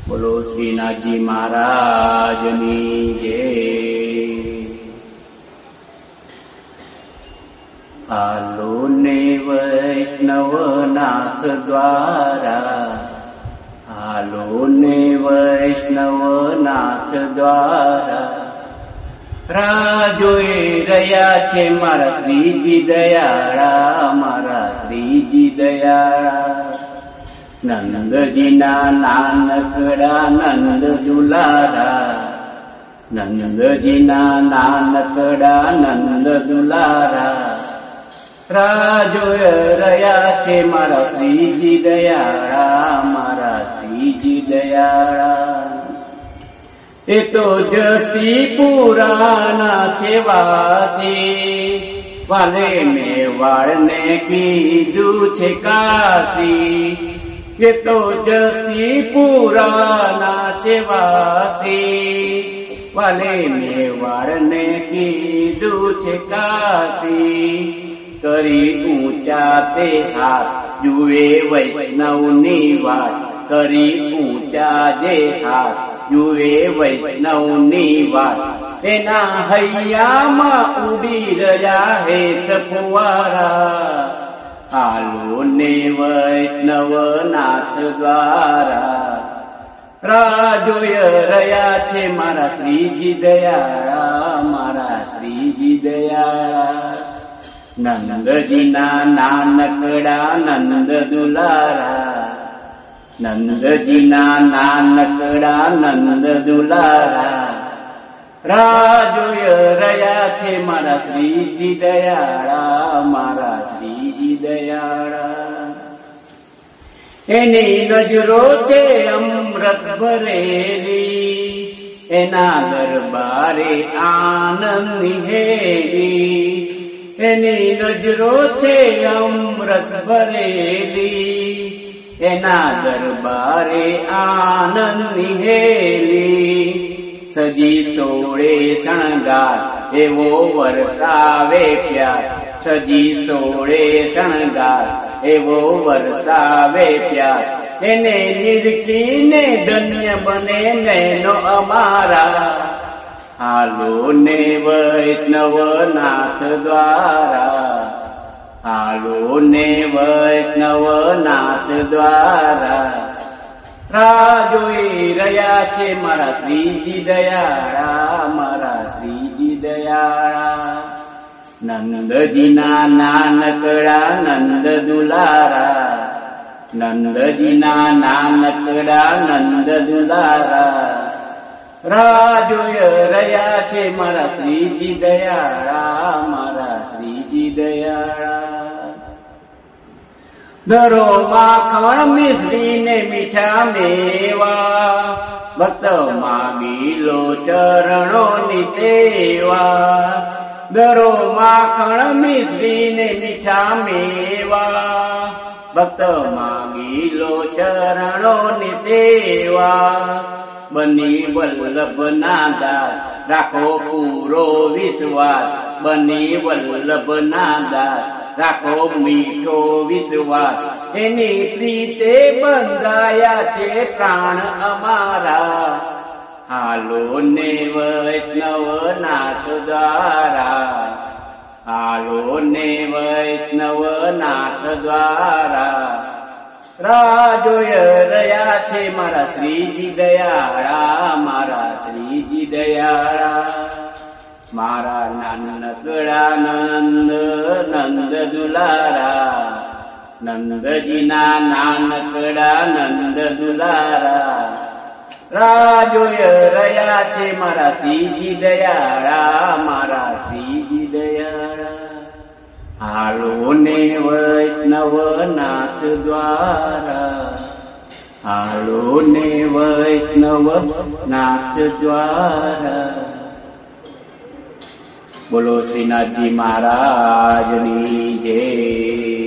बोलो श्रीनाथजी महाराजनी जय। आलो ने वैष्णवनाथ द्वारा, आलो ने वैष्णवनाथ द्वारा। राह જોઈ રહ્યા છે મારા શ્રીજી દયાળા, મારા શ્રીજી દયાળા। નંદજીના નાનકડા નંદ દુલારા, નંદજીના નાનકડા નંદ દુલારા। રાહ જોઈ રહ્યા છે મારા શ્રીજી દયાળા, મારા શ્રીજી દયાળા। એ તો જતી પુરાના છે વાસી, વાલે મેવાડને કીધું છે કાશી। એ તો જતી પુરાના છે વાસી, વાલે મેવાડને કીધું છે કાશી। કરી ઊંચા તે હાથ જુએ વૈષ્ણવની વાત, કરી ઊંચા જે હાથ જુએ વૈષ્ણવની વાત। એના હૈયામાં ઉડી રહ્યા હેત ફુવારા। આલો ને વૈષ્ણવનાથ દ્વારા, રાહ જોઈ રહ્યા છે મારા શ્રીજી દયાળા, મારા શ્રીજી દયાળા। નંદજીના નાનકડા નંદ દુલારા, નંદજીના નાનકડા નંદ દુલારા। રાહ જોઈ રહ્યા છે મારા શ્રીજી દયાળા, મારા શ્રીજી દયાળા। એની નજરો છે અમૃત ભરેલી, એના દરબારે આનંદ હેરી। એની નજરો છે અમૃત ભરેલી, એના દરબારે આનંદ હેલી। સજી સોળે શણગાર એવો વરસાવે પ્યાર, સજી સોળે શણગાર એવો વરસાવે પ્યાર। એને નિરખીને ધન્ય બને નૈનો અમારા। આલો ને વૈષ્ણવનાથ દ્વારા, આલો ને વૈષ્ણવનાથ દ્વારા। રાહ જોઈ રહ્યા છે મારા શ્રીજી દયાળા, મારા શ્રીજી દયાળા। નંદજીના નાનકડા નંદ દુલારા, નંદજીના નાનકડા નંદ દુલારા। રાહ જોઈ રહ્યા છે મારા શ્રીજી દયાળા, મારા શ્રીજી દયાળા। ધરો માખણ મિશ્રી ને મીઠા મેવા, ભક્ત માગી લો ચરણોની સેવા। ધરો માખણ મિશ્રી ને મીઠા મેવા, ભક્ત માગી લો ચરણોની સેવા। બની વલ્લભના દાસ રાખો પૂરો વિશ્વાસ, બની વલ્લભના દાસ રાખો મીઠો વિશ્વાસ। એની પ્રીતે બંધાયા છે પ્રાણ અમારા। આલો ને વૈષ્ણવનાથ દ્વારા, આલો ને વૈષ્ણવનાથ દ્વારા। રાહ જોઈ રહ્યા છે મારા શ્રીજી દયાળા, મારા શ્રીજી દયાળા। મારા નાનકડા નંદ નંદ દુલારા, નંદજીના નાનકડા નંદ દુલારા। રાહ જોઈ રહ્યા છે મારા શ્રીજી દયાળા, મારા શ્રીજી દયાળા। આલો ને વૈષ્ણવનાથ દ્વારા, આલો ને વૈષ્ણવનાથ દ્વારા। બોલો શ્રીનાથજી મહારાજની જય।